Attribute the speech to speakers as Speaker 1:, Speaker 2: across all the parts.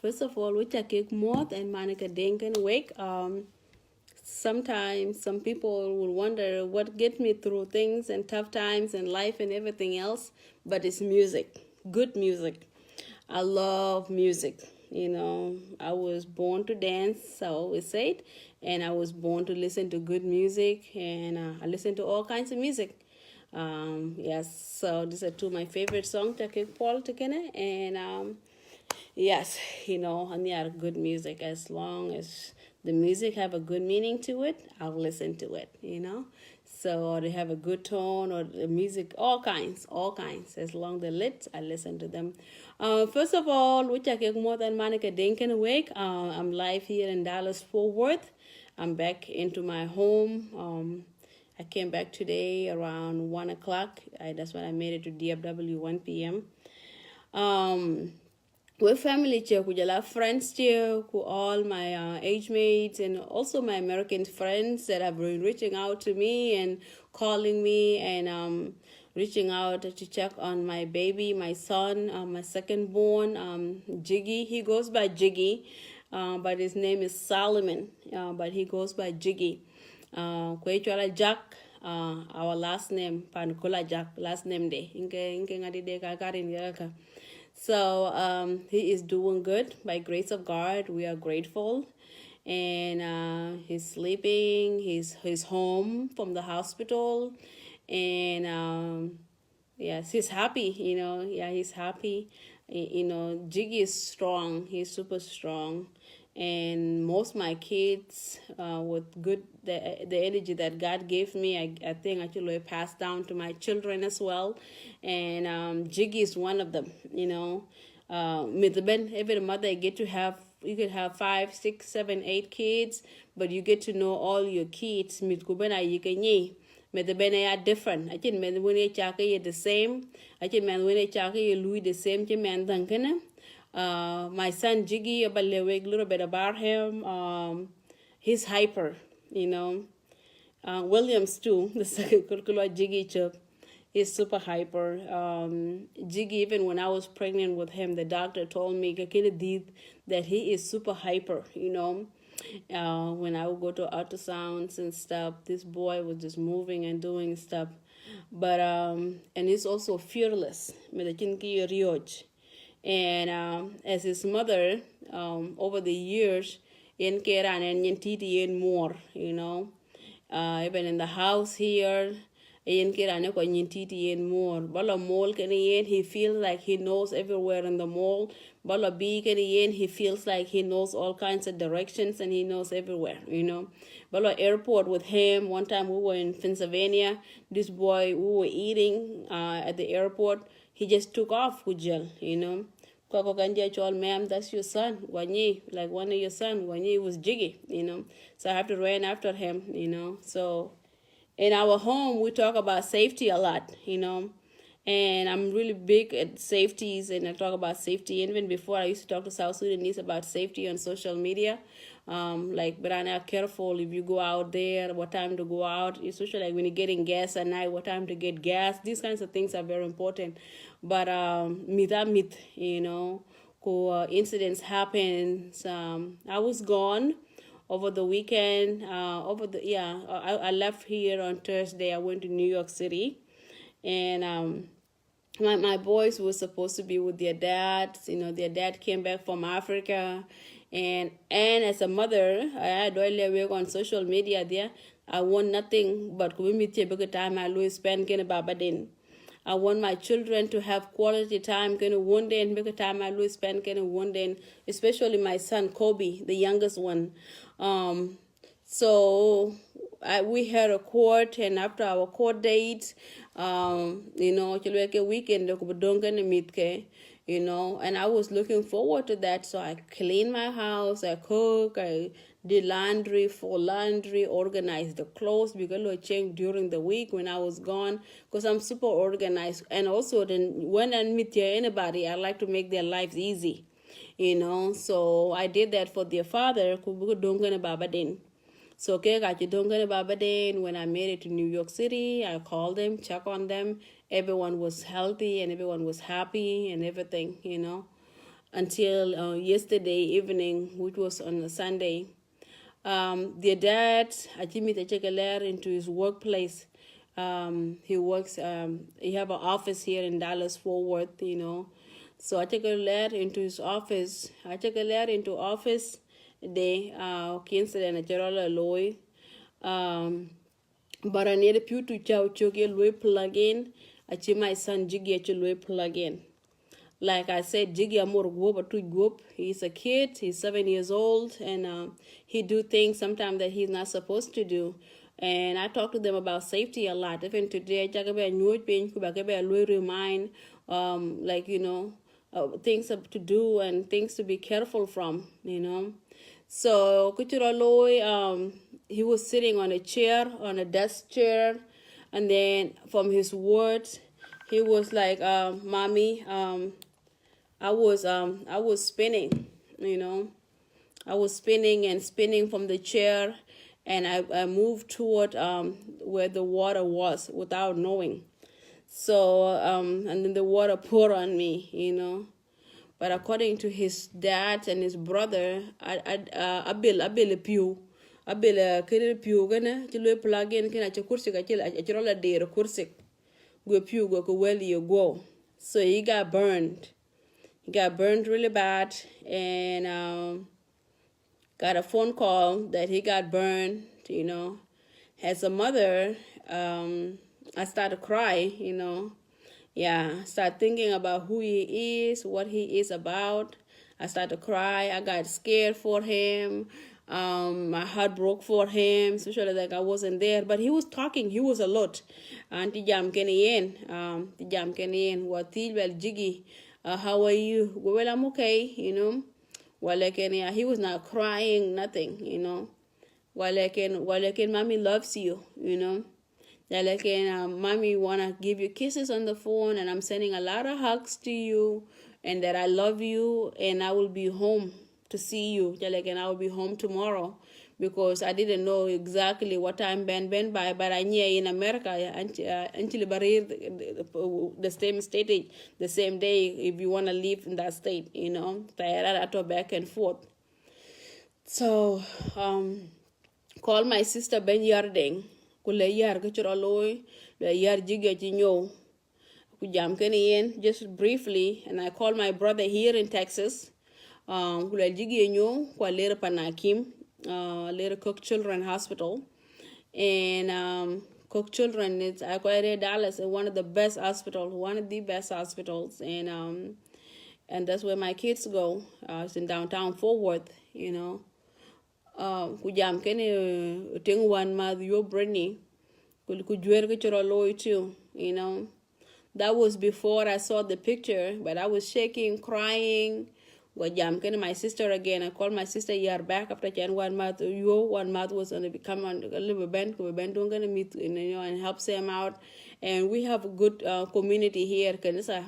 Speaker 1: First of all, we take more than Monica Deng and wake. Sometimes some people will wonder what get me through things and tough times and life and everything else, but it's music, good music. I love music. I was born to dance, I always say it, and I was born to listen to good music, and I listen to all kinds of music. Yes, so these are two of my favorite songs, Take Paul Tekene, and yes, and they are good music. As long as the music have a good meaning to it, I'll listen to it. So, or they have a good tone, or the music, all kinds. As long as they're lit, I listen to them. First of all, which I get more than Monica Dinkin awake. I'm live here in Dallas Fort Worth. I'm back into my home. I came back today around 1 o'clock. That's when I made it to DFW 1 p.m. We're family here, we have friends here, who all my age mates, and also my American friends that have been reaching out to me and calling me and reaching out to check on my baby, my son, my second born, Jiggy. He goes by Jiggy, but his name is Solomon, but he goes by Jiggy. Kwechola Jack, our last name, Pankula Jack, last name day. So he is doing good by grace of God. We are grateful, and he's sleeping. He's home from the hospital, and yes, he's happy. Yeah, he's happy. Jiggy is strong. He's super strong, and most of my kids with the energy that God gave me, I think actually passed down to my children as well, and Jiggy is one of them. Every mother you could have 5, 6, 7, 8 kids, but you get to know all your kids. They are different. I think men when they the same. I think men when they Louis the same. My son Jiggy, about a little bit about him. He's hyper, Williams too, the second Jiggy chip, is super hyper. Jiggy, even when I was pregnant with him, the doctor told me that he is super hyper, when I would go to ultrasounds and stuff, this boy was just moving and doing stuff. But and he's also fearless. And as his mother, over the years, in Keran and Titi and more, even in the house here, in Keran and Titi and more. Bala mall can he feels like he knows everywhere in the mall. Bala B can he feels like he knows all kinds of directions and he knows everywhere, Bala airport with him. One time we were in Pennsylvania. This boy, we were eating at the airport. He just took off with gel, Koko Kanja told, ma'am, that's your son, Wanyi, like one of your son. Wanyi was Jiggy, So I have to run after him, So in our home, we talk about safety a lot, And I'm really big at safeties, and I talk about safety. Even before, I used to talk to South Sudanese about safety on social media. Like, Brana, careful if you go out there, what time to go out, especially like when you're getting gas at night, what time to get gas. These kinds of things are very important. But incidents happen. I was gone over the weekend. I left here on Thursday. I went to New York City, and my boys were supposed to be with their dad. Their dad came back from Africa. And as a mother, I work on social media there. I want nothing but time I lose spend Baba Din. I want my children to have quality time one day and make a time I lose spend one day, especially my son Kobe, the youngest one. So we had a court, and after our court date, a weekend and I was looking forward to that. So I cleaned my house, I cook, I did laundry, organized the clothes because I changed during the week when I was gone, because I'm super organized. And also then when I meet anybody, I like to make their lives easy, So I did that for their father, So when I made it to New York City, I called them, check on them. Everyone was healthy and everyone was happy and everything, until yesterday evening, which was on a Sunday. Their dad, Ajimi Techekeler, into his workplace. He works, he have an office here in Dallas Fort Worth, you know. So I take a letter into his office. I take a letter into office. They incident a general loy. But I need a pew to chow choke a plug in. I see my son Jiggy a plug in. Like I said, Jiggy Amor Gwoba to Gwop. He's a kid, he's 7 years old, and he do things sometimes that he's not supposed to do. And I talk to them about safety a lot. Even today, I remind, like, you know, things to do and things to be careful from, you know. So Kuchuraloy, he was sitting on a chair, on a desk chair, and then from his words, he was like, "Mommy, I was spinning, you know. I was spinning and spinning from the chair, and I moved toward where the water was without knowing. So and then the water poured on me, you know. But according to his dad and his brother, I built a pew. I built a kid pew gonna to plug in can I kursi a roll a day kursi go pew go well you go. So he got burned. He got burned really bad, and got a phone call that he got burned, you know. As a mother, I started to cry, you know. Yeah, start thinking about who he is, what he is about. I started to cry. I got scared for him. My heart broke for him, especially like I wasn't there. But he was talking. He was a lot. Auntie Jam Kenyan, Jam Kenyan, what Jiggy, how are you? Well, I'm okay, you know. Well, like, he was not crying, nothing, you know. Well, like, mommy loves you, you know. Like, mommy wanna give you kisses on the phone, and I'm sending a lot of hugs to you, and that I love you, and I will be home to see you. Like, and I will be home tomorrow, because I didn't know exactly what time Ben by, but I knew in America until the same state the same day if you wanna live in that state, you know. Back and forth. So call my sister Ben Yarding. Kule yar kichura loy le yar jige chi nyo ku jam ken just briefly, and I called my brother here in Texas. Kule jige nyo kwa lere panakim, lere Cook Children Hospital, and Cook Children is I call it Dallas, one of the best hospitals, one of the best hospitals, and that's where my kids go. It's in downtown Fort Worth, you know. Kujam kene ting one month yo Brittany kujwer kichoro loy too, you know. That was before I saw the picture, but I was shaking, crying. Wajam kene my sister again. I called my sister year back after 1 month. Yo 1 month was gonna become a little band don't gonna meet, you know, and help them out. And we have a good community here. Kanisa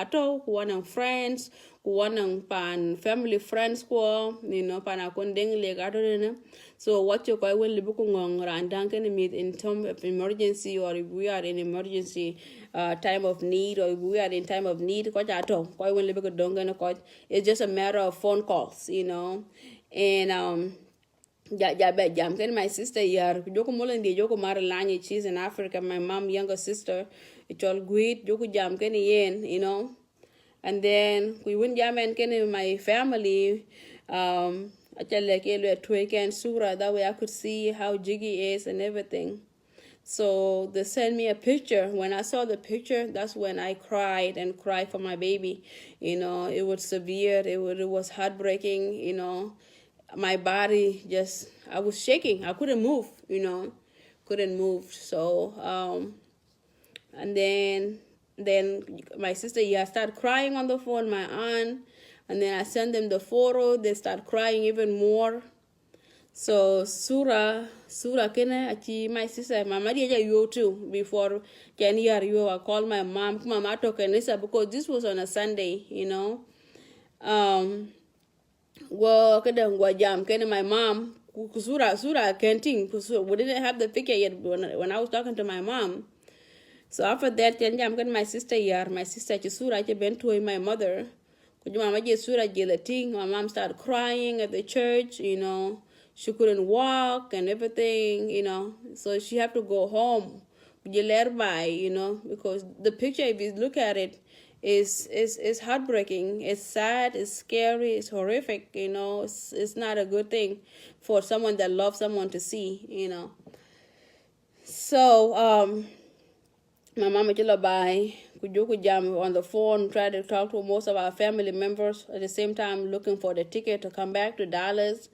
Speaker 1: ato kuwanang friends, kuwanang pan family friends ko, you know, pan akondeng legato. So what you call when libuku ngong randang can meet in time of emergency, or if we are in emergency time of need, or if we are in time of need, it's just a matter of phone calls, you know. And jam can my sister yar joko molandi joko maralani, she's in Africa, my mom younger sister, it's all great joko jam can yen, you know. And then we went jam and can my family I tell like Twake and Sura, that way I could see how Jiggy is and everything. So they sent me a picture. When I saw the picture, that's when I cried and cried for my baby. You know, it was severe. It was heartbreaking, you know. My body just, I was shaking. I couldn't move, you know, couldn't move. So, and then my sister, started crying on the phone, my aunt, and then I sent them the photo. They start crying even more. So Sura kena achi my sister, mama dia you too before can hear you. I called my mama to Kenisa because this was on a Sunday, you know. Well, jam kena my mom. Sura canting. We didn't have the picture yet when I was talking to my mom. So after that, then my sister here, my sister Chisura, I been to my mother. My mom started crying at the church, She couldn't walk and everything, So she had to go home. Because the picture, if you look at it, is heartbreaking. It's sad, it's scary, it's horrific, It's not a good thing for someone that loves someone to see, So, my mama by jam on the phone, try to talk to most of our family members at the same time, looking for the ticket to come back to Dallas.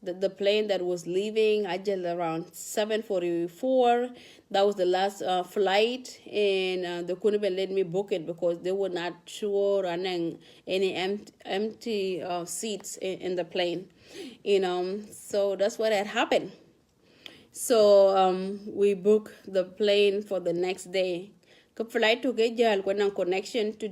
Speaker 1: The plane that was leaving, I just around 7:44. That was the last flight, and they couldn't even let me book it because they were not sure running any empty seats in the plane, So that's what had happened. So we booked the plane for the next day. Flight to get connection to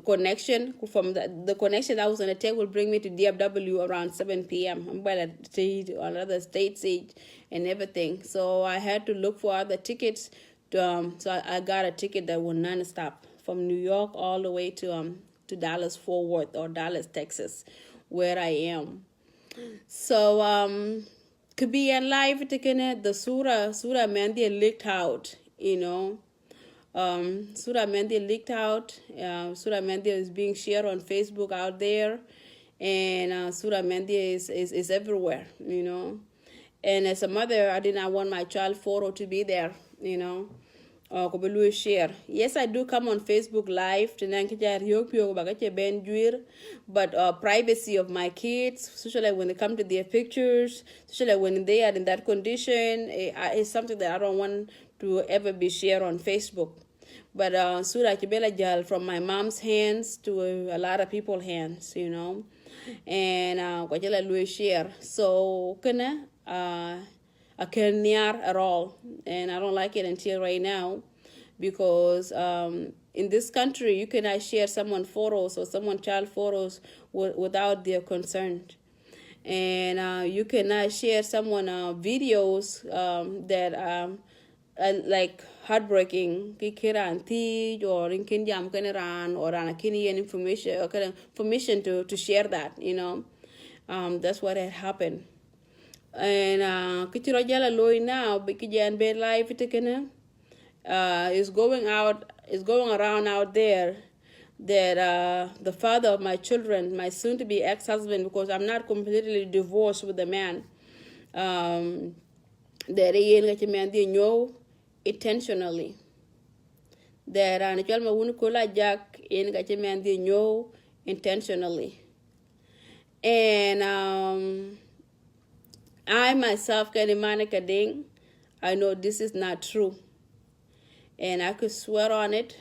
Speaker 1: connection from the connection that was on the table will bring me to DFW around 7 p.m. I'm by another state and everything. So I had to look for other tickets. So I got a ticket that was non-stop from New York all the way to Dallas Fort Worth or Dallas, Texas, where I am. So could be in live the Surah Mandi leaked out, Surah Mandi leaked out. Surah Mandi is being shared on Facebook out there, and Surah Mandi is everywhere, And as a mother, I did not want my child photo to be there, share. Yes, I do come on Facebook Live, but privacy of my kids, especially when they come to their pictures, especially when they are in that condition, is something that I don't want to ever be shared on Facebook. But Surah Kibela Jal from my mom's hands to a lot of people's hands, And Kwajala Louis share. So I can't near at all. And I don't like it until right now. Because in this country, you cannot share someone's photos or someone's child photos without their consent. And you cannot share someone videos that like heartbreaking, or in Kinjam Kanaran or an Kenyan information or permission to share that, That's what had happened. And Kichiro Jala Loy now, Bikijan Bed Life is going around out there that the father of my children, my soon-to-be ex-husband, because I'm not completely divorced with the man, that he know intentionally. That Anichalma Wunukula Jack in Gachimandi know intentionally. And I myself, Monica Deng, I know this is not true. And I could swear on it.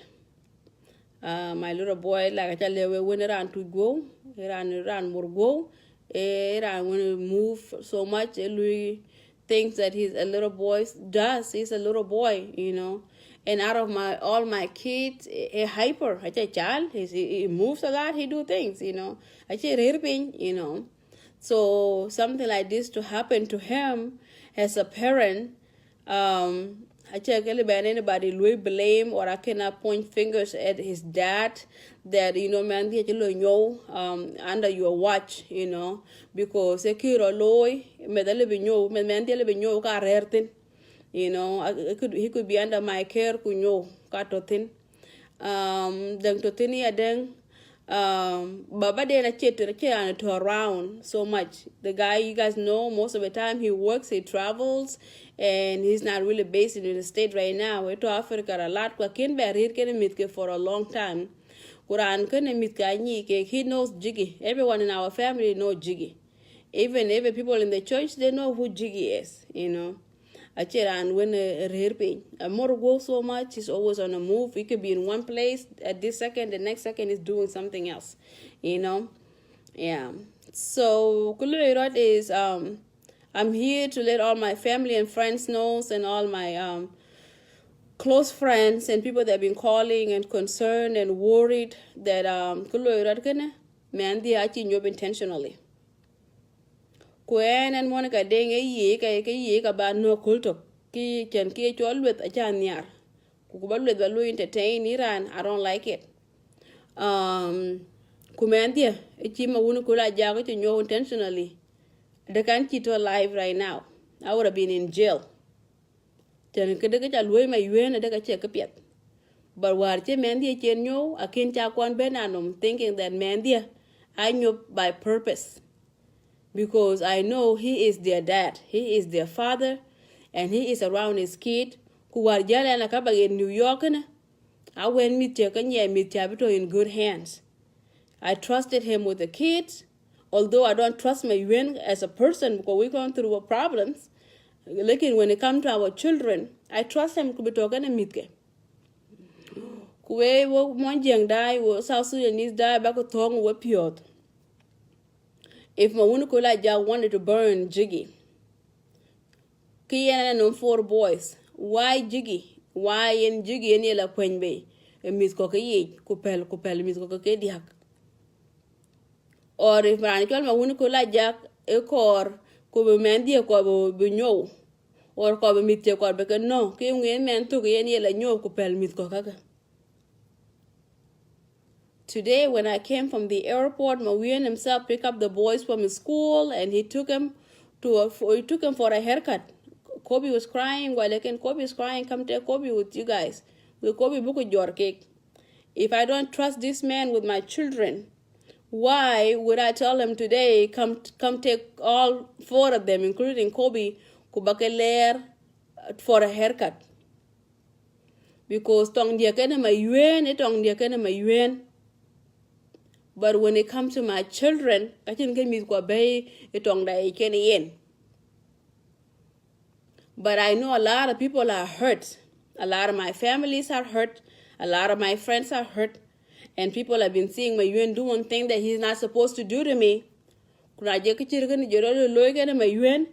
Speaker 1: My little boy, like I tell you, when around to go, around more go, around when he move so much, Louis thinks that he's a little boy. He's a little boy, And out of all my kids, a hyper. I say child, he moves a lot. He do things, I say hirping, So something like this to happen to him as a parent. I check anybody will blame or I cannot point fingers at his dad that man under your watch, because a kid loy he could be under my care katotin deng totini adeng Baba Dena to around so much. The guy, you guys know, most of the time he works, he travels, and he's not really based in the state right now. We're to Africa a lot. For a long time. He knows Jiggy. Everyone in our family knows Jiggy. Even people in the church, they know who Jiggy is, And when a motor goes so much, he's always on the move. He could be in one place at this second, the next second is doing something else, Yeah. So Kulurot is I'm here to let all my family and friends know, and all my close friends and people that have been calling and concerned and worried that Kulurot can man the job intentionally. Kwen and Monica Deng ye ka no kulto ki chen chol with a chan yar. Kukuba with entertain Iran, I don't like it. Kumandia, Ichima Wunukula Jago to know intentionally. The country to alive right now. I would have been in jail. Ten Kedaka Lui my Yuen and Daka check a piet. But what Mandia Chenyo, a kin chakwan benanum, thinking that Mandia, I knew by purpose. Because I know he is their dad, he is their father, and he is around his kid. Kuwarjala and Akaba in New York. I went meet Yakanya meet Tabito in good hands. I trusted him with the kids, although I don't trust my Yuen as a person because we're going through problems. Looking when it comes to our children, I trust him to be talking to Mitke. Kuwe wo monjang die wo South Sudanese die back at home wo piot. If Mawunukola Ja wanted to burn Jiggy, Kiana no 4 boys. Why Jiggy? Why in Jiggy and Yella Quenbe? A Miss Cocky, Kupel, Miss Cocky. Or if Ranical Mawunukola Jack, a core, Kubu Mandia Kobo Bunyo, or Kobo Mitya Corbeka, no, King men took any Yella Nyo Kupel Miss Coca. Today, when I came from the airport, Mawian himself picked up the boys from his school and he took him for a haircut. Kobe was crying. While Kobe is crying, come take Kobe with you guys. Will Kobe book with your cake? If I don't trust this man with my children, why would I tell him today, come take all 4 of them, including Kobe, ALIER, for a haircut? Because tong dia kena mayuen, tong dia kena mayuen. But when it comes to my children, I can get me to bay itong da yen. But I know a lot of people are hurt. A lot of my families are hurt. A lot of my friends are hurt. And people have been seeing my Yuen do one thing that he's not supposed to do to me. Kuna je kichirgan jero loy kana my Yuen.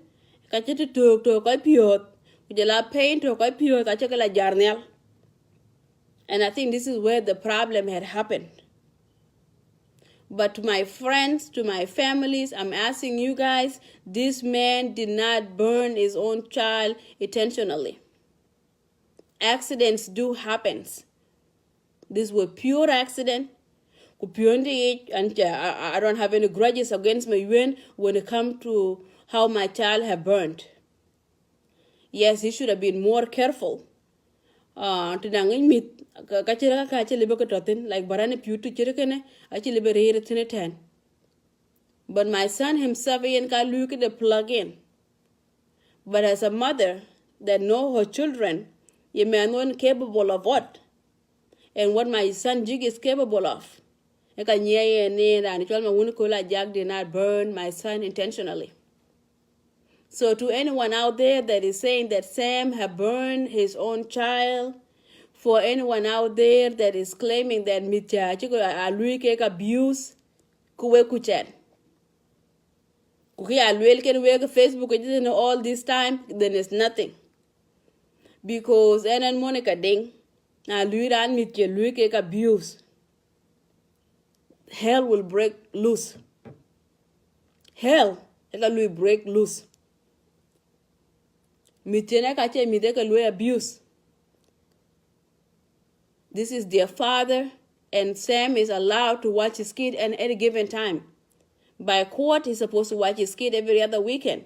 Speaker 1: Kachete to kai piot. Kujala pain to kai piot kachekala jarnel. And I think this is where the problem had happened. But to my friends, to my families, I'm asking you guys, this man did not burn his own child intentionally. Accidents do happen. This was pure accident. And I don't have any grudges against my Yuen when it comes to how my child have burned. Yes, he should have been more careful. Like barane putu chirikene actually be ten. But my son himself can look at the plug in. But as a mother that know her children, you may know capable of what? And what my son Jig is capable of. Jack did not burn my son intentionally. So to anyone out there that is saying that Sam have burned his own child, for anyone out there that is claiming that mitya chiko alui abuse, kuwe kuchen. Kuki alui can work Facebook all this time, then it's nothing. Because and Monica Deng, alui ran mitya lui abuse. Hell will break loose. Hell will break loose. Mitya kache mitya lui abuse. This is their father, and Sam is allowed to watch his kid at any given time. By court, he's supposed to watch his kid every other weekend.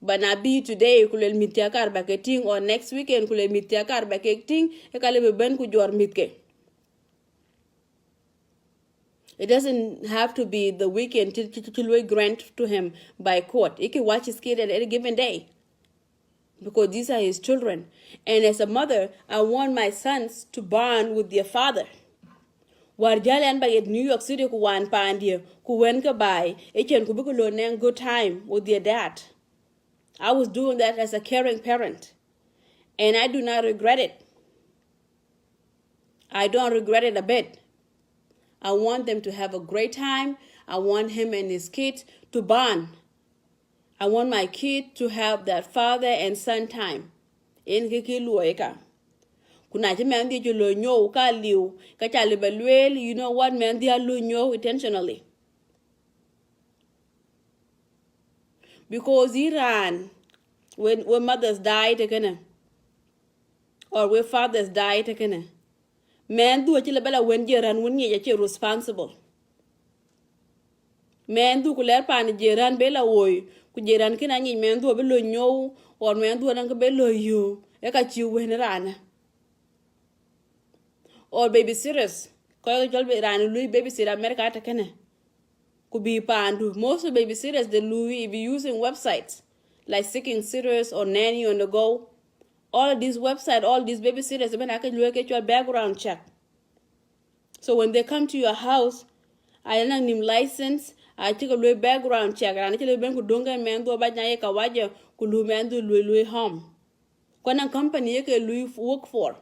Speaker 1: But not be today, kulel mitiakar baketing, or next weekend, kulel mitiakar baketing, ekalebe ben kujor mitke. It doesn't have to be the weekend to grant to him by court. He can watch his kid at any given day. Because these are his children. And as a mother, I want my sons to bond with their father. Warjalan by New York City ku wan pandia ku wen ka bai echen ku bukulo nang good time with their dad. I was doing that as a caring parent. And I do not regret it. I don't regret it a bit. I want them to have a great time. I want him and his kids to bond. I want my kid to have that father and son time. In kiki luoika. Kunaji mendi julo nyo ka liu. Kachali belwel, you know what mendi alu nyo intentionally. Because Iran, when mothers die, or when fathers die, man do chile bela wen jeran wen ye responsible. Man do kuler pan jeran bela woy ku jeran kina nyi man do belo nyow or man do nang belo you e ka chi wen rana or babysitters ko jol be ran lui babysitter America ta kene could be pandu. Most of babysitters they Louis be using websites like Seeking Sitters or Nanny on the Go. All of these websites, all these babysitters, I can look at your background check. So when they come to your house, I have a license, I take a little background check, and I tell you to don't get man do about Nayaka Waja, Kulu man do Louis home. When company you can work for.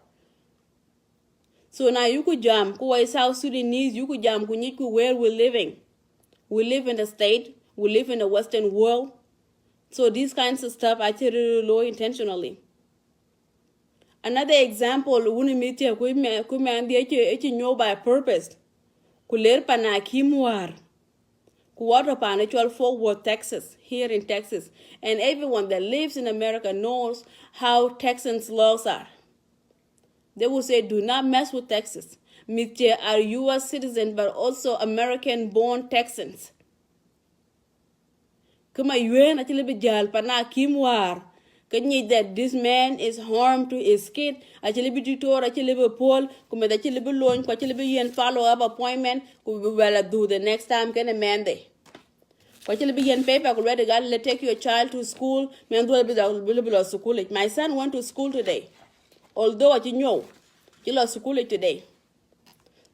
Speaker 1: So now you could jam, who is South Sudanese, you could jam, where we're living. We live in the state, we live in the Western world. So these kinds of stuff I tell you low intentionally. Another example, unimitia kumandi know by purpose. Kuler pana kimwar. Kuwater pan Fort Worth, Texas, here in Texas. And everyone that lives in America knows how Texans' laws are. They will say, do not mess with Texas. Mitya are U.S. citizens, but also American-born Texans. Kuma yuen actually be jal pana kimwar. Kanyi that this man is harmed to his kid. Actually be tutor, actually be poll. Kuma actually be loan, actually be yen follow-up appointment. Kubi well do the next time can a man day. Actually be yen paper. Could ready God let take your child to school. Man do be school. My son went to school today. Although you know, he lost school today.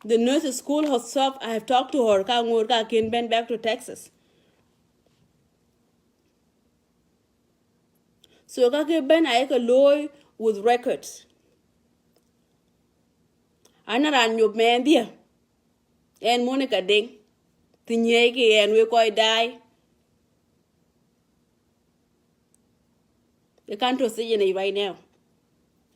Speaker 1: The nurse at school herself, I have talked to her, can bend back to Texas. So kake ben I a law with records. Anaran your man dear. And Monica Deng. Tinyeke and we quite die. You can't trust it right now.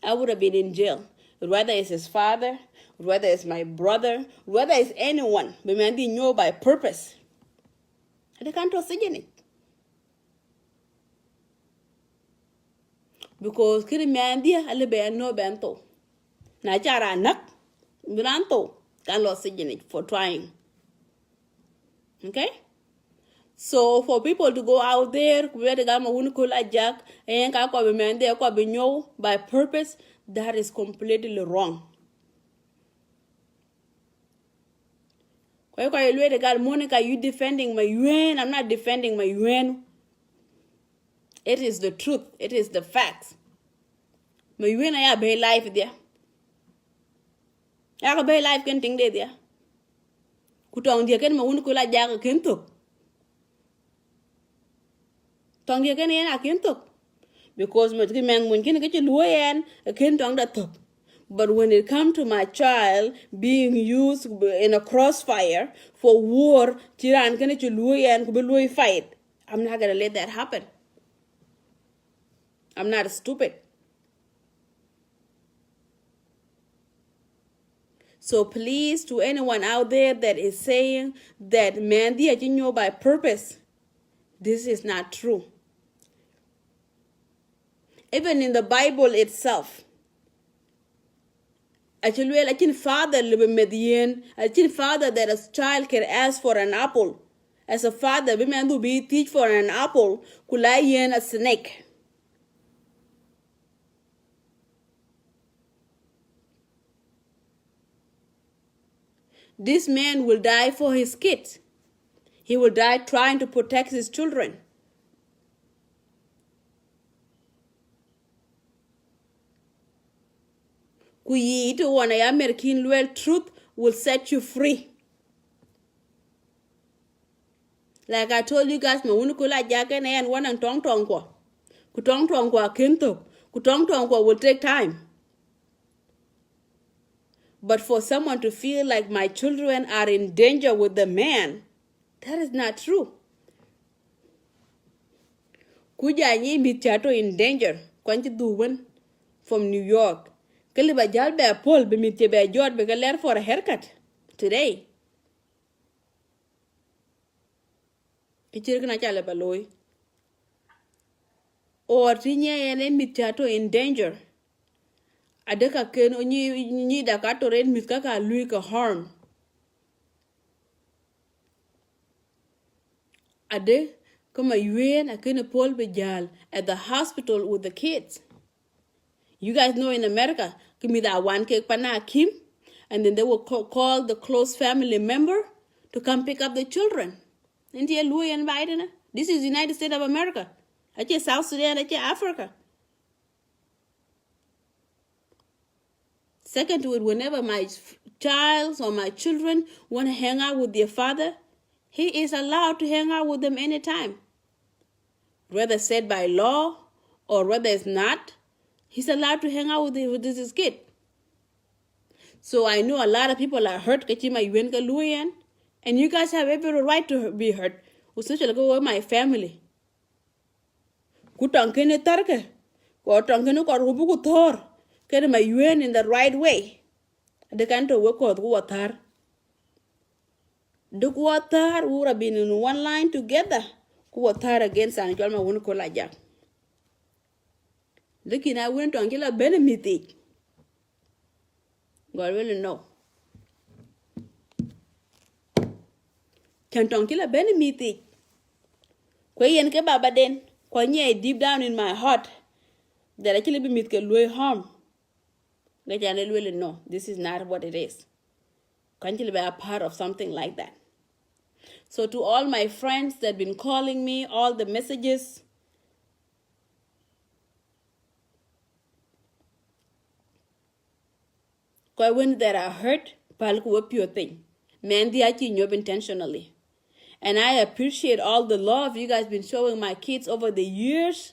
Speaker 1: I would have been in jail. Whether it's his father, whether it's my brother, whether it's anyone, but man didn't know by purpose. They can't trust it. Because kiri man dia alibe no bento. Na chara nak branto can lose it for trying. Okay? So for people to go out there, where the gamma unikula jack and kako man there ko be by purpose, that is completely wrong. Monica, you defending my UN? I'm not defending my UN. It is the truth. It is the facts. My UN I have a life there. I have a life can think there. Kutong dia kan maunikula jack kentuk. Tong dia kan yana kentuk. Because my man when can get you loyan a kentong that top. But when it comes to my child being used in a crossfire for war, Tiran can you loyan could fight. I'm not gonna let that happen. I'm not stupid. So please, to anyone out there that is saying that man know by purpose, this is not true. Even in the Bible itself, actually, I think father that a child can ask for an apple. As a father, women do be teach for an apple, kulayen a snake. This man will die for his kids. He will die trying to protect his children. Kuyiito wana ya American well truth will set you free. Like I told you guys, mawunukula jake na yan wanang tong kwa. Kutong kwa kinto. Kutong kwa will take time. But for someone to feel like my children are in danger with the man, that is not true. Kuja nyi mityato in danger. Kwanchi duwen from New York. Kaliba jal be Paul be mitye be jod be galer for a haircut today. Kichirikna chale baloi. Or tinye ene mityato in danger. Adeka ken onyi da ka to ren mit ka lui ka harm. Ade kama yuen akene Paul Bejal at the hospital with the kids. You guys know in America, give me that one cake pana Kim, and then they will call the close family member to come pick up the children. India Louis and Biden. This is United States of America. That's South Sudan, that's Africa. Second to it, whenever my child or my children want to hang out with their father, he is allowed to hang out with them anytime. Whether said by law or whether it's not, he's allowed to hang out with his kid. So I know a lot of people are hurt, and you guys have every right to be hurt. Especially go with my family. Kutankene tarke, ko tankene ko rubu ko thor, kene my UN in the right way. The canto work with water. The water would have been in one line together. Water against an Jalma wouldn't call like that. Looking, I went to Angela Benefit. God really know. Can't Angela Benefit. Kwayen ke baba den, kwanye deep down in my heart that actually be mit ke loy harm. That I really know this is not what it is. Can't you be a part of something like that? So to all my friends that have been calling me, all the messages, when that are hurt, palku pure thing. Man, the job intentionally. And I appreciate all the love you guys been showing my kids over the years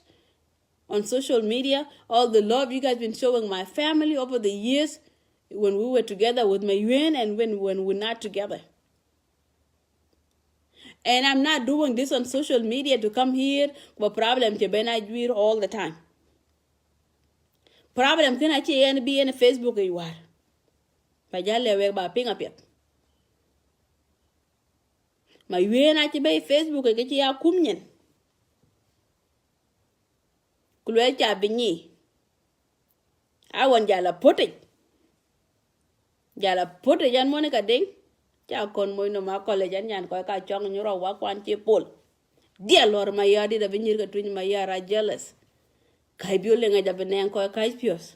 Speaker 1: on social media, all the love you guys been showing my family over the years when we were together with my UN and when we're not together. And I'm not doing this on social media to come here with problem to Ben all the time. Problem can actually be in Facebook you are. Pajale we ba ping up yet. My UN actually Facebook get ya kumnyen. Kulwe cha binyi. I want jala put it. Jala put it yan Monica Deng. Cha kon moy no ma college yan ko ka chong nyuro wa kwan chi pol. Dear Lord my yadi da binyir ka twin my yara jealous. Kai biole nga jabene ko kai pios.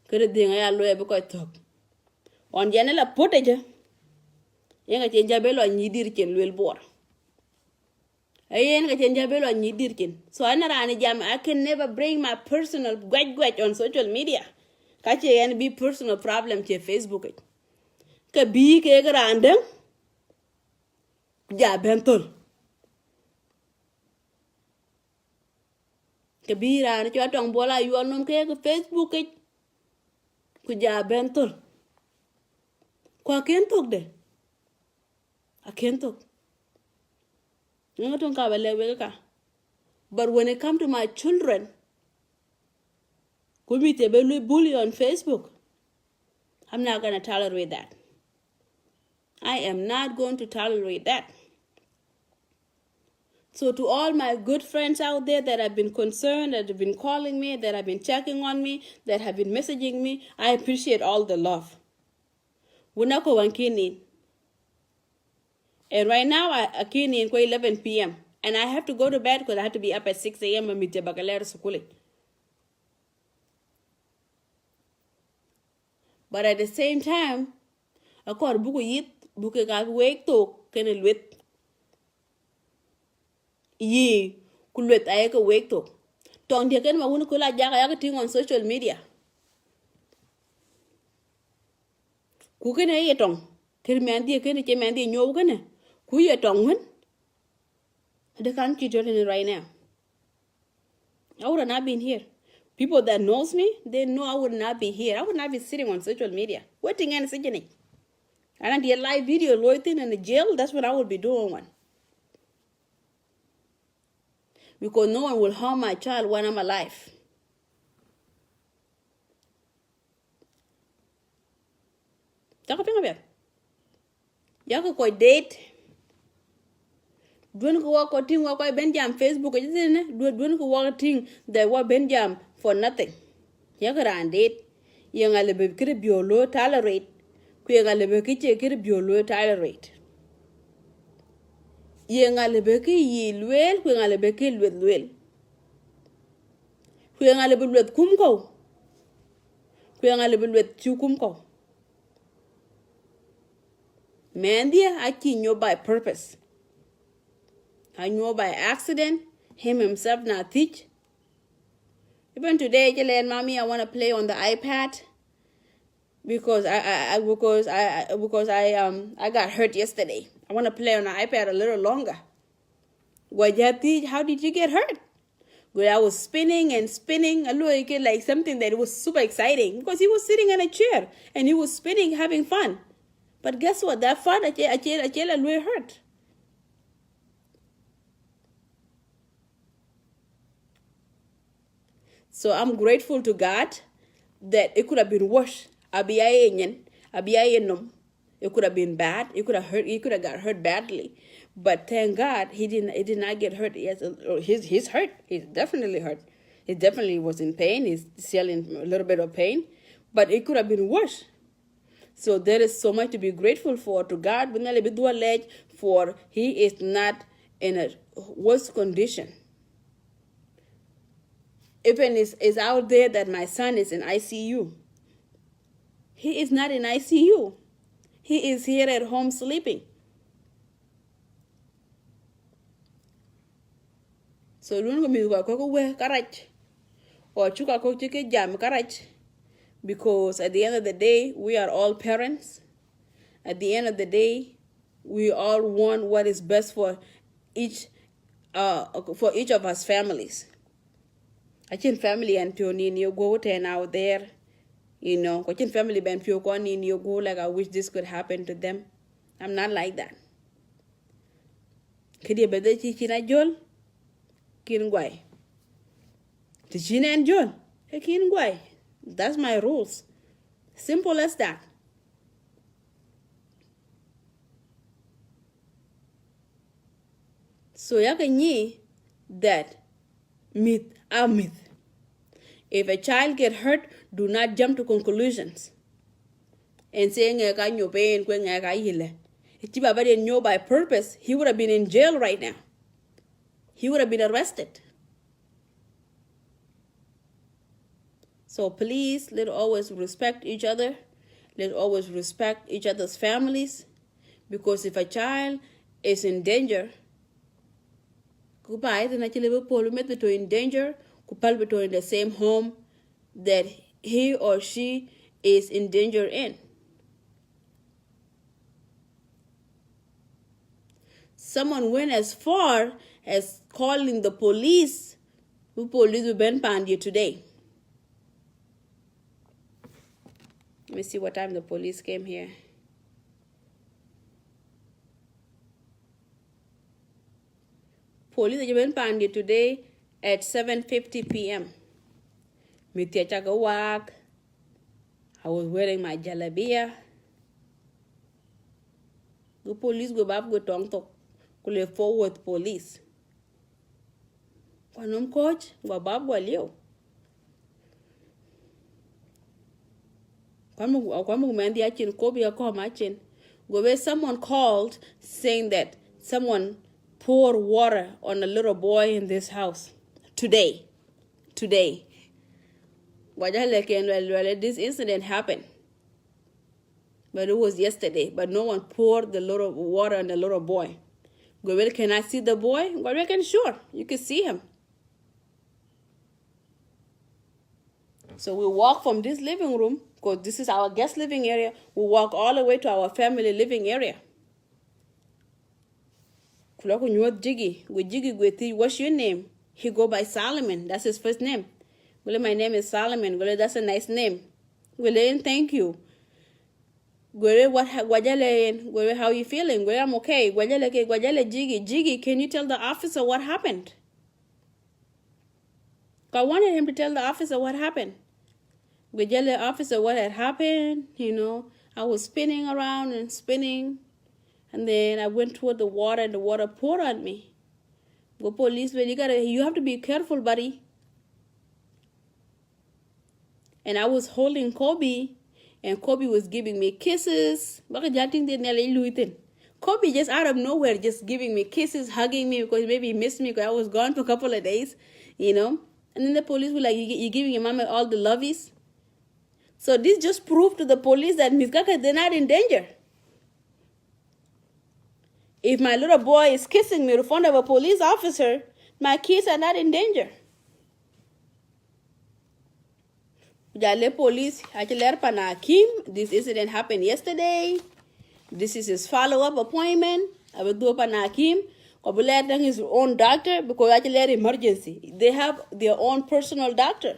Speaker 1: Kere dinga ya lo e ko tok. On janela put it. Yenga chen jabelo nyidir chen lwel bor. Ayen ga chen jabelo nyidir chen. So anara jam I can never bring my personal gwaj on social media. Kache yen be personal problem che Facebook it. Ka bi ke grandeng ja bentol. Ka bi ran cho tong bola yu nom ke Facebook it. Ku ja bentol. Kwa ken tok de. I can't talk. But when it comes to my children, could be a bully on Facebook. I'm not going to tolerate that. I am not going to tolerate that. So to all my good friends out there that have been concerned, that have been calling me, that have been checking on me, that have been messaging me, I appreciate all the love. Wunako wankini. And right now, I came in 11 p.m. And I have to go to bed because I have to be up at 6 a.m. and meet the baccalaureate school. But at the same time, I call buku yit, buku gal wake to kene lwet. Ye, kulwet ayeka wake to. Tong dia ken mawunu kula jaga yaga ting on social media. Kukene ye tong. Kirmandi kene chemandi nyow kene. Kuya tongwen, they can't keep doing it right now. I would have not been here. People that knows me, they know I would not be here. I would not be sitting on social media. Waiting and sitting. And the live video loitering in the jail, that's what I would be doing one. Because no one will harm my child when I'm alive. Talk about it. You can date. Don't go walk or ting walk by Benjam Facebook, isn't it? Don't go walk ting that what Benjam for nothing. You can date. Yang a lebe kiri biolo tolerate. Kuyang a lebe kiri biolo tolerate. Yang a lebe ki yi luel, kuyang a lebe ki luel. Kuyang a lebe luel kumko. Kuyang a lebe luel chukumko. Man dia aki nyo by purpose. I know by accident, him himself not teach. Even today, Jalen, mommy, I want to play on the iPad because I got hurt yesterday. I want to play on the iPad a little longer. How did you get hurt? Well, I was spinning and spinning, like something that was super exciting because he was sitting in a chair and he was spinning, having fun. But guess what? That fun, I hurt. So I'm grateful to God that it could have been worse. It could have been bad. It could have hurt. He could have got hurt badly. But thank God he did not get hurt. He's hurt. He's definitely hurt. He definitely was in pain. He's still in a little bit of pain. But it could have been worse. So there is so much to be grateful for to God. For he is not in a worse condition. Even is out there that my son is in ICU. He is not in ICU. He is here at home sleeping. So because at the end of the day, we are all parents. At the end of the day, we all want what is best for each of us families. I think family and Pioni you go ten out there, I think family ben Pioni you go like I wish this could happen to them. I'm not like that. Kidi bede china jol kin gwai. Tichina and jol kin gwai. That's my rules. Simple as that. So yakanyi that myth are myth. If a child get hurt, do not jump to conclusions and saying if Baba didn't know by purpose, he would have been in jail right now. He would have been arrested. So please, let's always respect each other. Let's always respect each other's families. Because if a child is in danger, goodbye, then actually we in danger, in the same home that he or she is in danger in. Someone went as far as calling the police. Who police will Ben Pandia today? Let me see what time the police came here. Police have been Pandia today at 7:50 p.m. I was wearing my jalabia. The police go back go tong tok. Kule forward police. Kwanum coach go back go liu. Kwamu mendi achin kobi akom achin. Go where someone called saying that someone poured water on a little boy in this house today. This incident happened, but it was yesterday. But no one poured the little water on the little boy. Well, can I see the boy? Well, sure, you can see him. So we walk from this living room, because this is our guest living area. We walk all the way to our family living area. What's your name? He go by Solomon. That's his first name. Well, my name is Solomon. Well, that's a nice name. Well, thank you. Well, how are you feeling? Well, I'm okay. Jiggy, can you tell the officer what happened? I wanted him to tell the officer what happened. The officer what had happened, I was spinning around and spinning. And then I went toward the water and the water poured on me. Go police, well, you have to be careful, buddy. and I was holding Kobe, and Kobe was giving me kisses. Kobe just out of nowhere just giving me kisses, hugging me because maybe he missed me because I was gone for a couple of days, And then the police were like, you're giving your mama all the lovies? So this just proved to the police that Miss Kaka, they're not in danger. If my little boy is kissing me in front of a police officer, my kids are not in danger. Jale police, this incident happened yesterday. This is his follow-up appointment. I will do Panakim. His own doctor because actually emergency. They have their own personal doctor.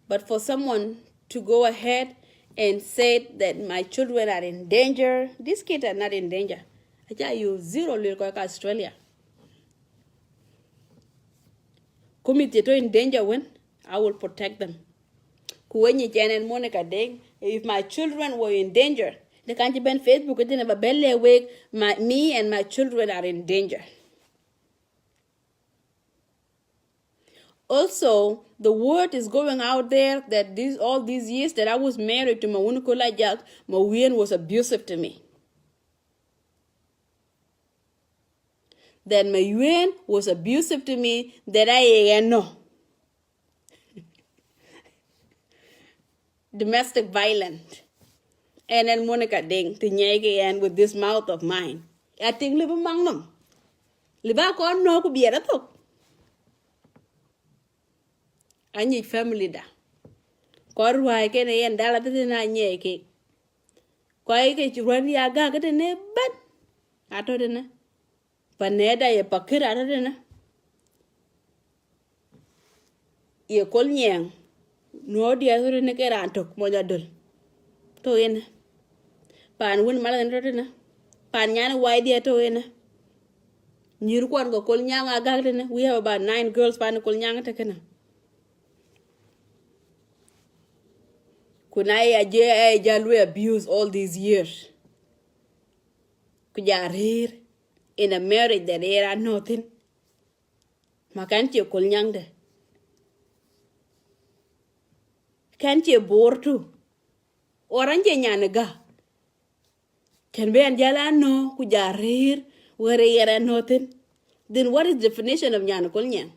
Speaker 1: But for someone to go ahead and say that my children are in danger, these kids are not in danger. I tell you, zero little Australia. Committee in danger when I will protect them. Kuwenye Jen and Monica Deng, if my children were in danger, they can't even Facebook, it never belly awake. Me and my children are in danger. Also, the word is going out there that all these years that I was married to Mawunukola Jack, Mawian was abusive to me. That Mawian was abusive to me, that I know. Domestic violence. And then Monica Deng to nyege and with this mouth of mine. I think live among them. Live on no could be at a talk. I need family da. Korwa can and Dalata nyeke. Quite run ya gagget in a bed. I told her. Paneda a pocket out of dinner. Ye call yang. No dear in a keran took Mojadul. To in. Pan win malan Pan yana wide dear to in. Nirquan go call yang a garden. We have about 9 girls pan call yang taken. Could I jalu abuse all these years? Could ya here in a marriage that there are nothing? Can't you call young de? Can't you bore too? Orange nyanaga. Can be and jala no, could ya here where there are nothing? Then what is the definition of nyanakolnyang?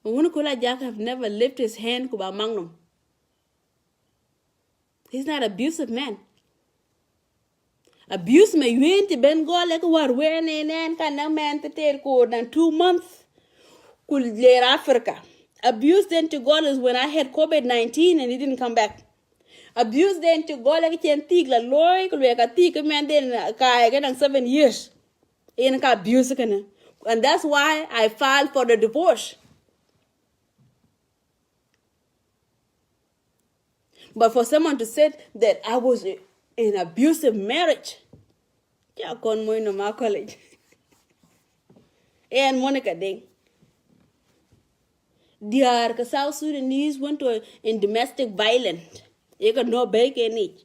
Speaker 1: Mawunukola Jack have never lifted his hand kuba magnum. He's not an abusive man. Abuse may win to Ben go like war when and can a man to take code and 2 months could leave Africa. Abuse then to God is when I had COVID-19 and he didn't come back. Abuse then to go like a tigla loy could like a tick man then I 7 years. In abuse and that's why I filed for the divorce. But for someone to say that I was in an abusive marriage, yeah, con mo in my college. And Monica Deng. Dear South Sudanese went to in domestic violence. You can no bake any.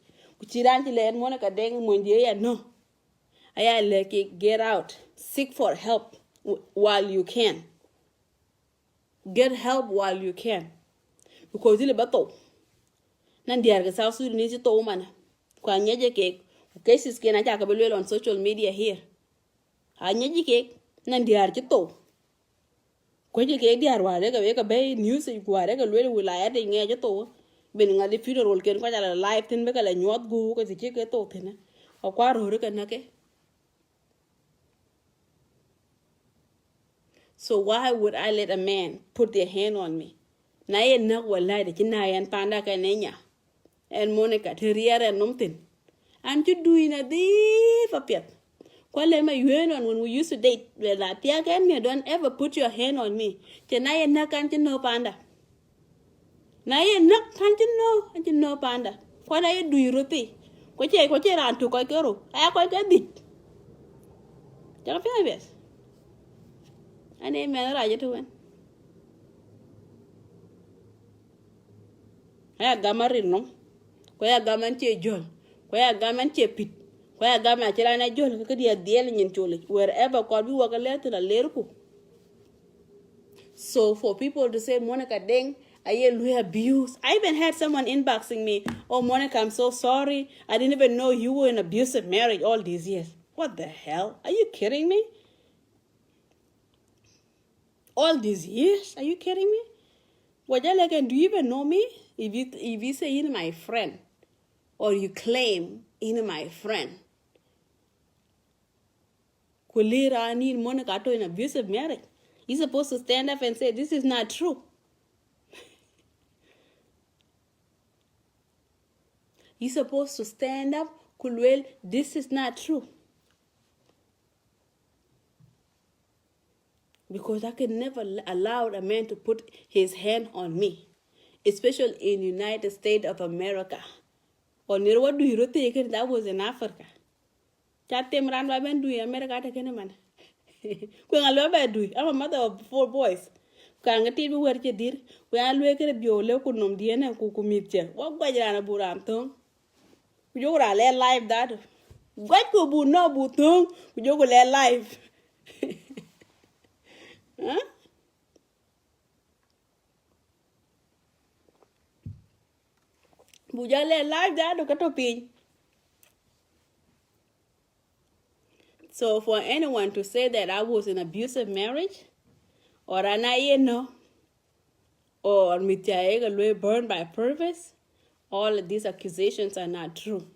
Speaker 1: Kuchiranti and Monica Deng Mundia no. I like it, get out. Seek for help while you can. Get help while you can. Because it's battle. Nandiar South Sudanese to woman. Kwanyaje cake. Cases can attack on social media here. Anyaji cake. Nandiar Jito. Kwaji cake, dear, whatever a bay news, whatever will I add in Yajato. Being a funeral can quite a life in Becca and what go as a chick at all. Or quite hurricane. So why would I let a man put their hand on me? Naya nak walai the Chinay and Panda Canena. And Monica, Terrier and Numptin. And you doing a deep appear. Qualema you on when we used to date, well, like Piagan, don't ever put your hand on me. Janaya nak can't you know Panda. Naya nak can't you know Panda. What are you doing, Ruthie? What you ran to Koikoro? I quite a bit. Jalapias. And a man I to win. I got married, no? Kwaya gamanche John. Kwaya gaman chepit. Kwaya gaman achira na jol kadi adiel nyin chole. Wherever God be waka let la lerku. So for people to say Monica Deng, I abuse. I even had someone inboxing me, "Oh Monica, I'm so sorry. I didn't even know you were in abusive marriage all these years." What the hell? Are you kidding me? All these years? Are you kidding me? What again? Do you even know me? If you say you're my friend, or you claim you're my friend, Kulira need Monica to in abusive marriage. You're supposed to stand up and say this is not true. You're supposed to stand up, Kulwel, this is not true. Because I could never allow a man to put his hand on me, especially in the United States of America. Or near what do you think that was in Africa? Chatem ran by Ben do America take man. When I love I do, I'm a mother of 4 boys. Can get it where you did? When I look at your local num DNA kukumitya. What by Jana Buram tongue? You are let live that. What could be no butung? You will let live. Huh? Buja let live that or cut. So for anyone to say that I was in abusive marriage, or anayeno, or mitiaega burned by purpose, all of these accusations are not true.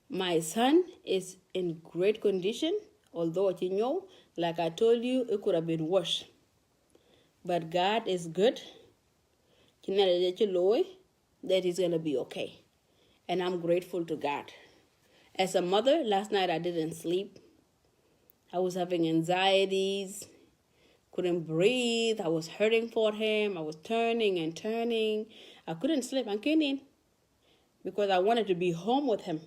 Speaker 1: My son is in great condition, although you know, like I told you, it could have been worse. But God is good. That he's gonna be okay. And I'm grateful to God. As a mother, last night I didn't sleep. I was having anxieties, couldn't breathe. I was hurting for him. I was turning and turning. I couldn't sleep. I came in because I wanted to be home with him.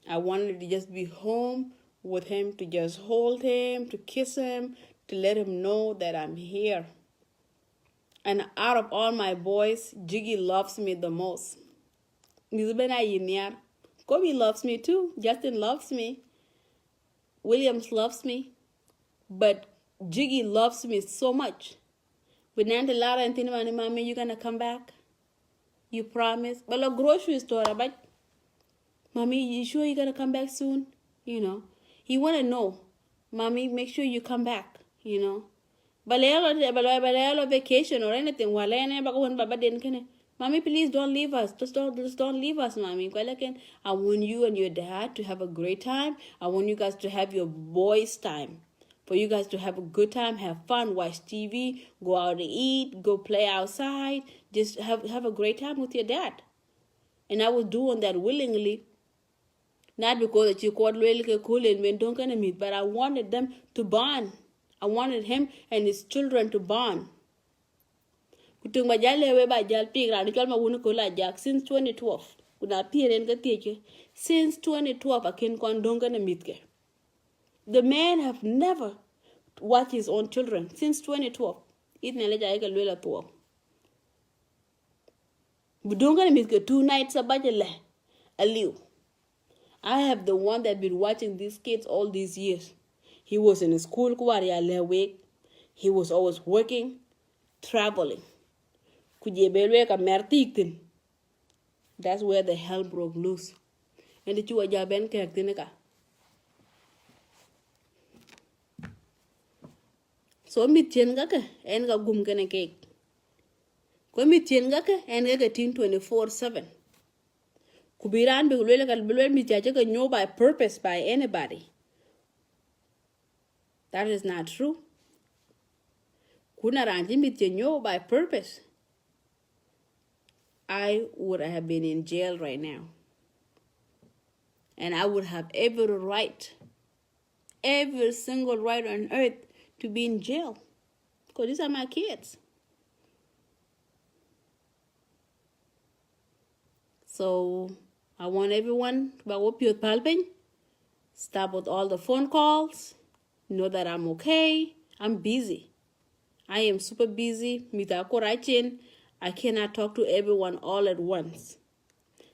Speaker 1: I wanted to just be home with him, to just hold him, to kiss him, to let him know that I'm here. And out of all my boys, Jiggy loves me the most. Kobe loves me too. Justin loves me. Williams loves me. But Jiggy loves me so much. With Nancy Lara and Tinamani, Mommy, you gonna come back? You promise? But a grocery store, but Mommy, you sure you're gonna come back soon? You know. He wanna know. Mommy, make sure you come back, you know. But vacation or anything, Mommy, please don't leave us. Just don't leave us, Mommy. I want you and your dad to have a great time. I want you guys to have your boys' time. For you guys to have a good time, have fun, watch TV, go out to eat, go play outside. Just have a great time with your dad. And I was doing that willingly. Not because that you called really cool and when don't gonna meet, but I wanted them to bond. I wanted him and his children to bond. Since 2012. Since 2012, I can't meet. The man have never watched his own children since 2012. But don't gonna meet 2 nights about Aliu. I have the one that been watching these kids all these years. He was in school, he was always working, traveling. That's where the hell broke loose. And the chua jaben kek. So mitien gaka en ga gum kene cake. Ko mitien gaka en ga 24/7. Kubiran be lele kal belwe mitiaje ka know by purpose by anybody. That is not true. Kuna ranji mitien by purpose. I would have been in jail right now. And I would have every single right on earth to be in jail. Because these are my kids. So I want everyone to stop with all the phone calls. Know that I'm okay. I'm busy. I am super busy. I cannot talk to everyone all at once.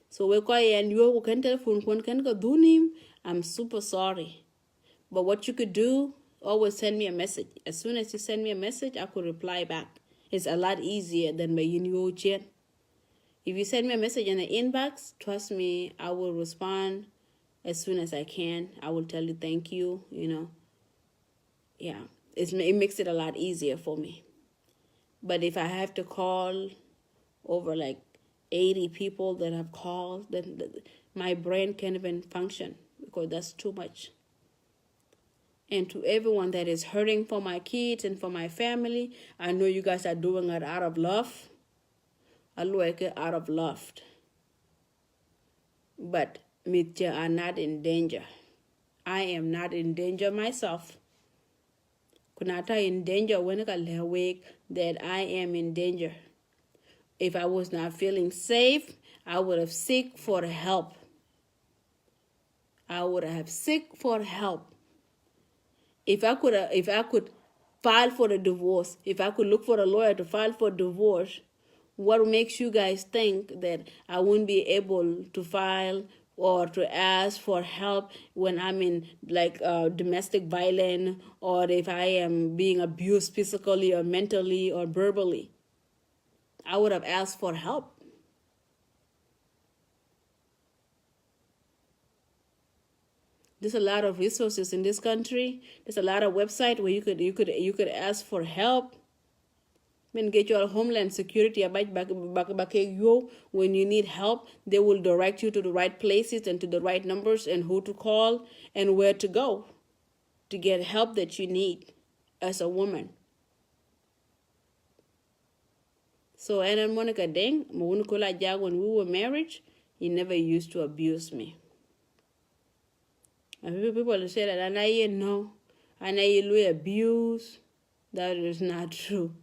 Speaker 1: So we call and you can telephone can go do him. I'm super sorry. But what you could do, always send me a message. As soon as you send me a message, I could reply back. It's a lot easier than my you chat. If you send me a message in the inbox, trust me, I will respond as soon as I can. I will tell you thank you, Yeah, it makes it a lot easier for me. But if I have to call over like 80 people that have called, then my brain can't even function because that's too much. And to everyone that is hurting for my kids and for my family, I know you guys are doing it out of love. I like it out of love. But Mitya are not in danger. I am not in danger myself. Kunata in danger when I wake that I am in danger. If I was not feeling safe, I would have seek for help. I would have seek for help. If I could file for a divorce, if I could look for a lawyer to file for divorce, what makes you guys think that I wouldn't be able to file or to ask for help when I'm in domestic violence, or if I am being abused physically or mentally or verbally? I would have asked for help. There's a lot of resources in this country. There's a lot of websites where you could ask for help. When get your Homeland Security when you need help, they will direct you to the right places and to the right numbers and who to call and where to go to get help that you need as a woman. So, and Monica Deng, when we were married, he never used to abuse me. And people say that, and I know, and I abuse. That is not true.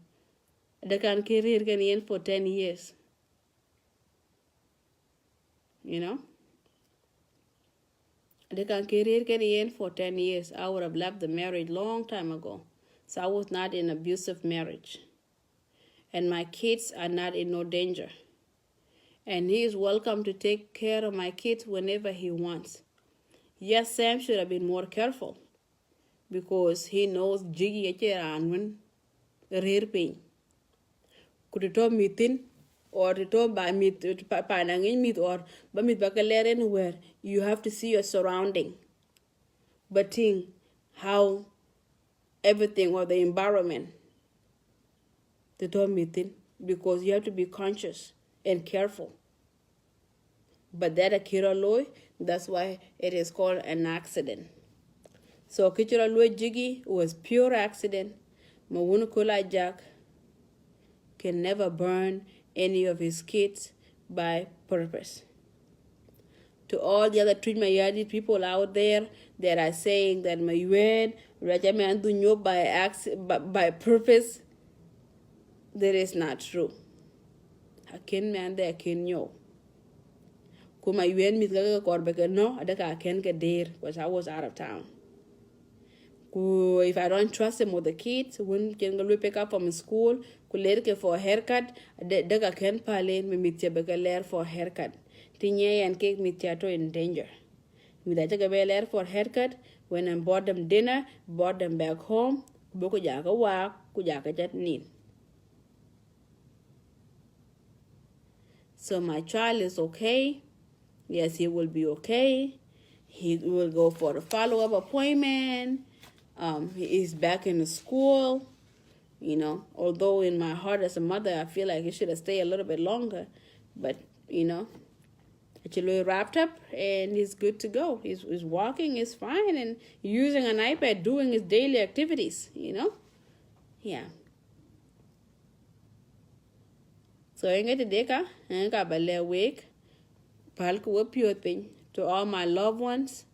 Speaker 1: They can carry it for 10 years. They can carry it for 10 years. I would have left the marriage long time ago. So I was not in abusive marriage. And my kids are not in no danger. And he is welcome to take care of my kids whenever he wants. Yes, Sam should have been more careful because he knows Jiggy Echeranwen rare pain. Could it talk meeting or to talk by meet panangin meet or by meet bacaler anywhere? You have to see your surrounding. But think how everything or the environment to talk meeting, because you have to be conscious and careful. But that Akira Loy, that's why it is called an accident. So Akira Loy Jiggy was pure accident. Mawunukola Jack can never burn any of his kids by purpose. To all the other Trinmayadi people out there that are saying that Mayuen Rajaman Dunyo by purpose, that is not true. Hakin man there can yo. Kuma yuen mit gaga korbeka no adaka ken get there because I was out of town. If I don't trust him with the kids, when can go pick up from school, could for a haircut, daga ken pale me mitya beka for a haircut. Tinye and cake mityato in danger. With I take a bel for a haircut, when I bought them dinner, brought them back home, boko jaka wak, kujaka jet need. So my child is okay. Yes, he will be okay. He will go for a follow-up appointment. He is back in the school. Although in my heart as a mother, I feel like he should have stayed a little bit longer. But, actually wrapped up and he's good to go. He's walking, he's fine, and using an iPad, doing his daily activities, Yeah. So I get to deka, and got a week. To all my loved ones,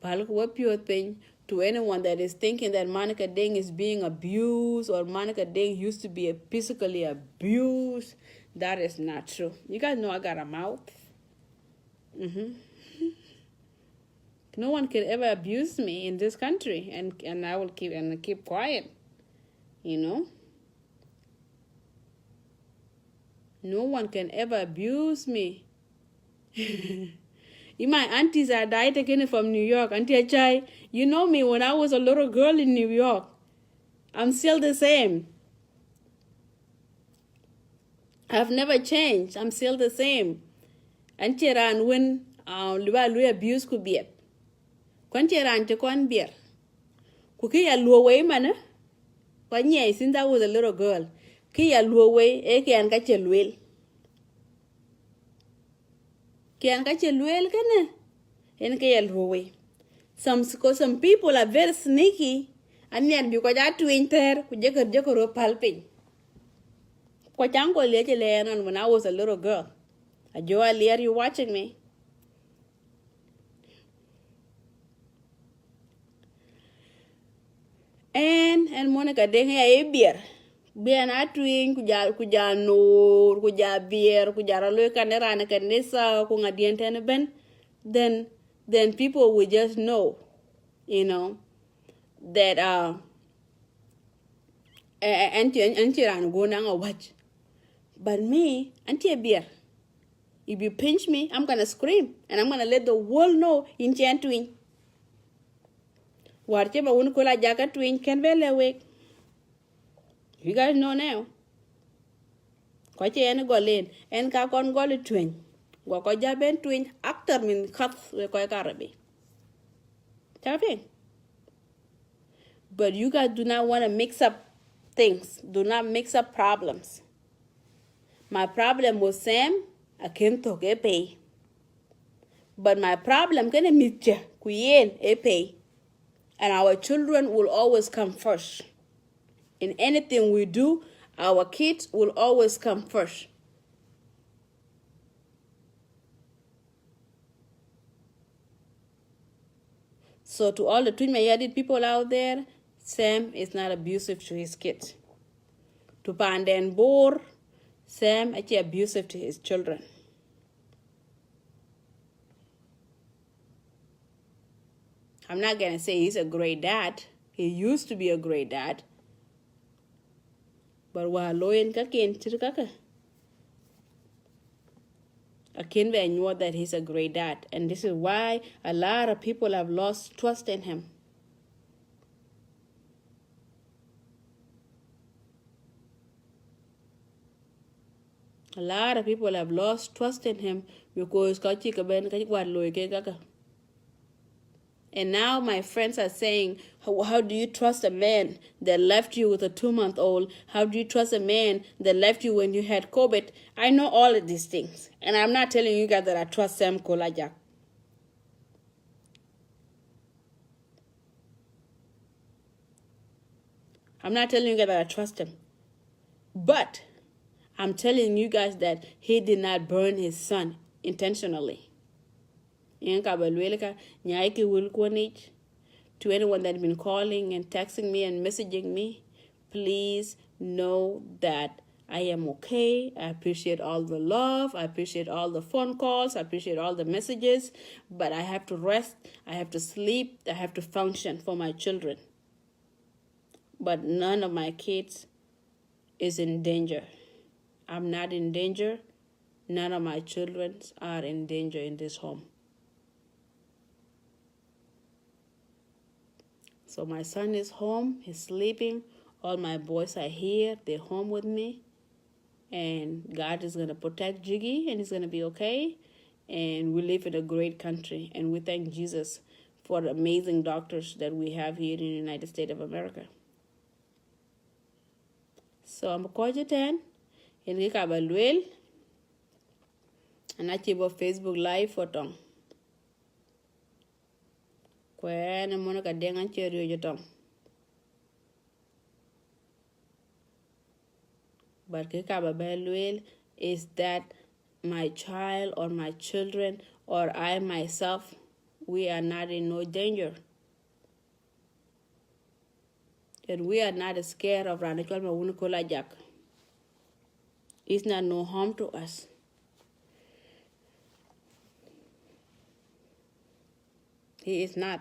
Speaker 1: to anyone that is thinking that Monica Deng is being abused or Monica Deng used to be physically abused, that is not true. You guys know I got a mouth. No one can ever abuse me in this country, and I will keep quiet. No one can ever abuse me. My aunties are died again from New York. Auntie Achai, you know me when I was a little girl in New York. I'm still the same. I've never changed. I'm still the same. Auntie ran when Luba abuse could be. Quanti ran to con beer. Cookie a low way, man. One year since I was a little girl. Key a low way, eke and catch a will. Can catch a will, can and kay a low way. Some people are very sneaky, and yet because I twin there, could you could palping. Quite uncle later when I was a little girl. A Joe ALIER, you watching me? And Monica Deng a beer. Beer not twin, kuja no, kuja beer, kuja look and a canessa, kunga dienten ben, then people will just know, that auntie ran go now a watch. But me, auntie beer. If you pinch me, I'm gonna scream and I'm gonna let the world know in Chan twin. Whatever one cola jacket twin can be awake. You guys know now. Quite any go lane and kakon golly twin. Wako jaben twin actor min cut we koi karabi. Tapping. But you guys do not want to mix up things. Do not mix up problems. My problem was Sam, I came to get pay. But my problem gonna meet ya, kuyen a pay. And our children will always come first. In anything we do, our kids will always come first. So to all the twin mayadid people out there, Sam is not abusive to his kids. To Pandan Bor, Sam is abusive to his children. I'm not going to say he's a great dad. He used to be a great dad. But while loyin kakin chirkaka, I can know that he's a great dad. And this is why a lot of people have lost trust in him. A lot of people have lost trust in him because and now my friends are saying, how do you trust a man that left you with a 2-month-old? How do you trust a man that left you when you had COVID? I know all of these things. And I'm not telling you guys that I trust Sam Kolajak. I'm not telling you guys that I trust him. But I'm telling you guys that he did not burn his son intentionally. To anyone that's been calling and texting me and messaging me, please know that I am okay. I appreciate all the love. I appreciate all the phone calls. I appreciate all the messages. But I have to rest. I have to sleep. I have to function for my children. But none of my kids is in danger. I'm not in danger. None of my children are in danger in this home. So my son is home, he's sleeping. All my boys are here, they're home with me. And God is going to protect Jiggy and he's going to be okay. And we live in a great country. And we thank Jesus for the amazing doctors that we have here in the United States of America. So I'm going to turn in the Kabalwell. And I keep Facebook Live for tongue. When Monica Deng and Cherry Jotong. But Kikababelwell is that my child or my children or I myself, we are not in no danger. And we are not scared of Ranachal Mawunukola Jack. It's not no harm to us. He is not.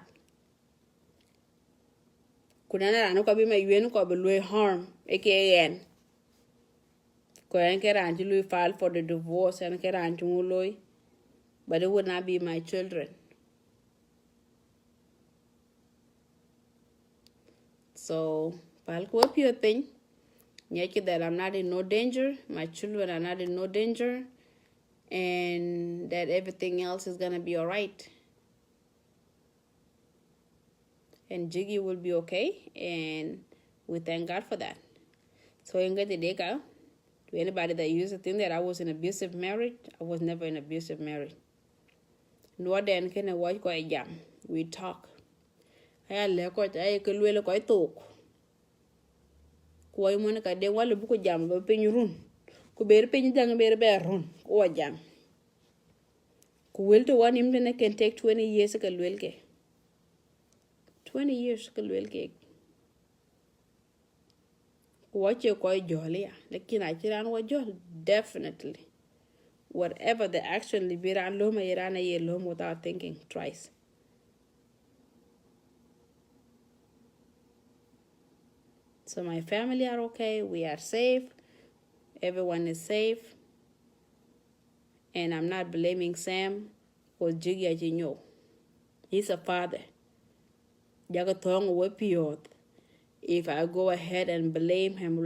Speaker 1: Kunana rano kabi ma yuen ko be harm again. Ko en keran chi lui file for the divorce and keran chi nguloi. But it would not be my children. So, pal ko pure thing. Nyaki that I'm not in no danger. My children are not in no danger. And that everything else is gonna be alright. And Jiggy will be okay. And we thank God for that. So in the day, to anybody that used to think that I was in abusive marriage, I was never in abusive marriage. Nor then can I watch quite jam. We talk. I let I could really quite talk. Koi Monica Deng wale buku jam ba penyu run. Ku ber penyu jang ber run. Ko jam. Ku will to one him can take 20 years ka luel ke. 20 years ka luel ke. Ku watch your koi jolly ya. Lekin achiran wa jol definitely. Whatever the action libera loma irana ye lom without thinking twice. So my family are okay. We are safe. Everyone is safe. And I'm not blaming Sam or Jiggy Ajinyo. He's a father. If I go ahead and blame him,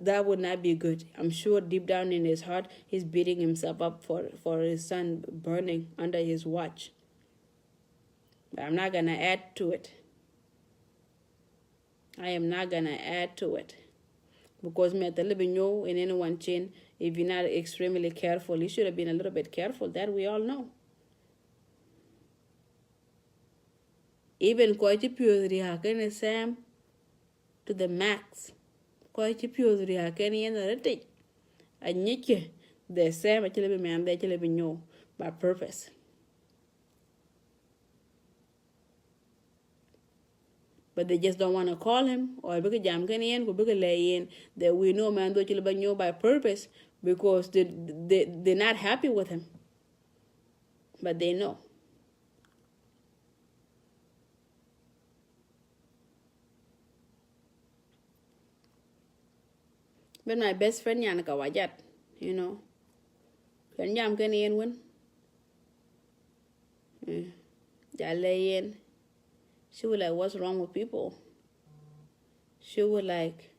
Speaker 1: that would not be good. I'm sure deep down in his heart, he's beating himself up for his son burning under his watch. But I'm not going to add to it. I am not going to add to it. Because in anyone chain, if you're not extremely careful, you should have been a little bit careful. That we all know. Even quite pure Sam to the max. Quite pure the Sam actually man they actually know by purpose. But they just don't want to call him or because jam in that we know man do by purpose because they're not happy with him. But they know. But my best friend Yanaka Wajat, you know. Can jam in win? She was like, what's wrong with people? She was like,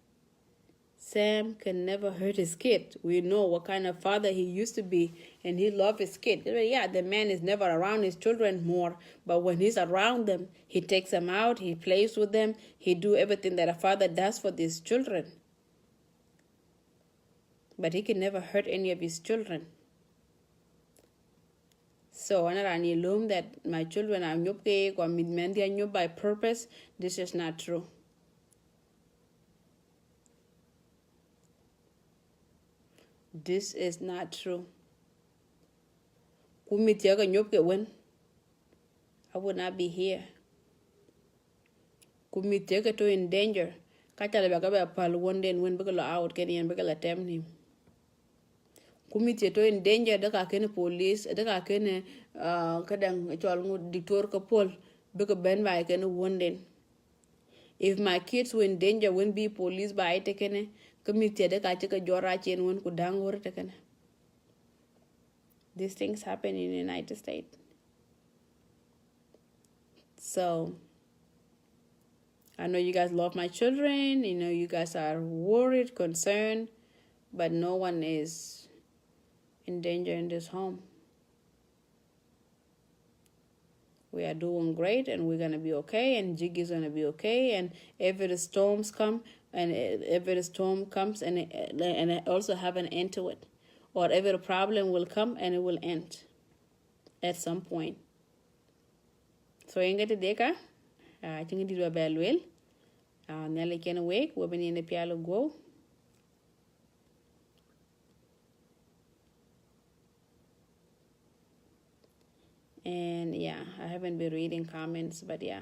Speaker 1: Sam can never hurt his kid. We know what kind of father he used to be, and he loved his kid. Yeah, the man is never around his children more, but when he's around them, he takes them out, he plays with them, he do everything that a father does for his children. But he can never hurt any of his children. So I know that my children are nyoke or midmendi by purpose. This is not true. This is not true. I would not be here. Kumitiaga to in danger. Kachala bagabe pal one day when bigala out getting and bigala attempt him. Kumiti to in danger the kakene police the kakene kadang chol dictor kapol bigger ben by can wounded. If my kids were in danger wouldn't be police by taken committee the kachika jora chain one could dang or taken. These things happen in the United States. So I know you guys love my children, you know you guys are worried, concerned, but no one is in danger in this home. We are doing great and we're going to be okay and Jiggy's going to be okay and every the storms come and every the storm comes and it also have an end to it. Or every problem will come and it will end at some point. So you get deka I think it is a bell well. Nelly can wake, we've been in the piano go. And yeah, I haven't been reading comments, but yeah.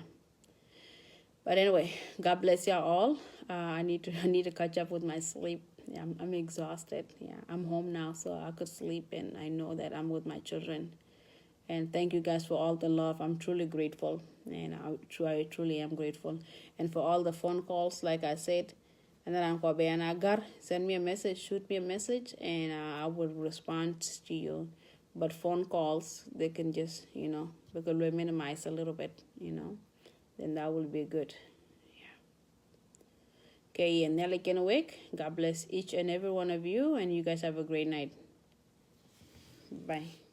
Speaker 1: But anyway, God bless y'all all. I need to catch up with my sleep. Yeah, I'm exhausted. Yeah, I'm home now, so I could sleep, and I know that I'm with my children, And thank you guys for all the love. I'm truly grateful, and I truly am grateful. And for all the phone calls, like I said, and then I'm Agar, send me a message, shoot me a message, and I will respond to you. But phone calls, they can just, because we minimize a little bit, then that will be good. Okay, and Nelly Kennewick, God bless each and every one of you, and you guys have a great night. Bye.